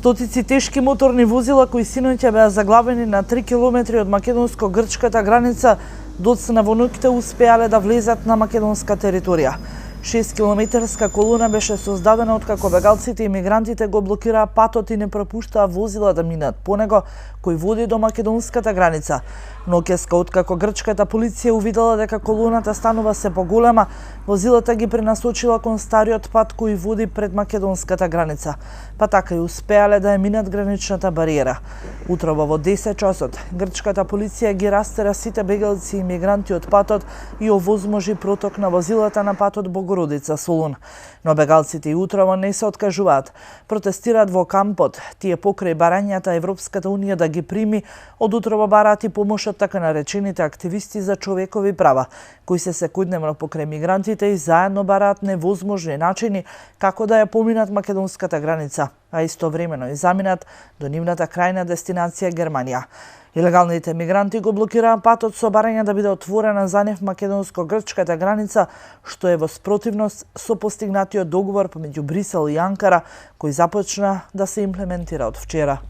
Стотици тешки моторни возила кои синоќа беа заглавени на 3 километри од македонско-грчката граница, доцна во ноќта успеале да влезат на македонска територија. 6-километарска колона беше создадена откако бегалците и мигрантите го блокираа патот и не пропуштаа возила да минат по него, кој води до македонската граница. Ноќеска, откако грчката полиција увидела дека колоната станува се поголема, возилата ги пренасочила кон стариот пат кој води пред македонската граница, па така и успеале да ја минат граничната бариера. Утрово во 10 часот, грчката полиција ги растера сите бегалци и мигранти од патот и овозможи проток на возилата на патот Богородица Солун. Но бегалците и утрово не се откажуваат. Протестираат во кампот, тие покрај барањата Европската унија да ги прими, од утрово бараат и помош од така наречените активисти за човекови права, кои се секојдневно покрај мигрантите и заедно бараат невозможни начини како да ја поминат македонската граница, а истовремено и заминат до нивната крајна дестинација Германија. Илегалните мигранти го блокираа патот со барање да биде отворена за нив македонско-грчката граница, што е во спротивност со постигнатиот договор помеѓу Брисел и Анкара, кој започна да се имплементира од вчера.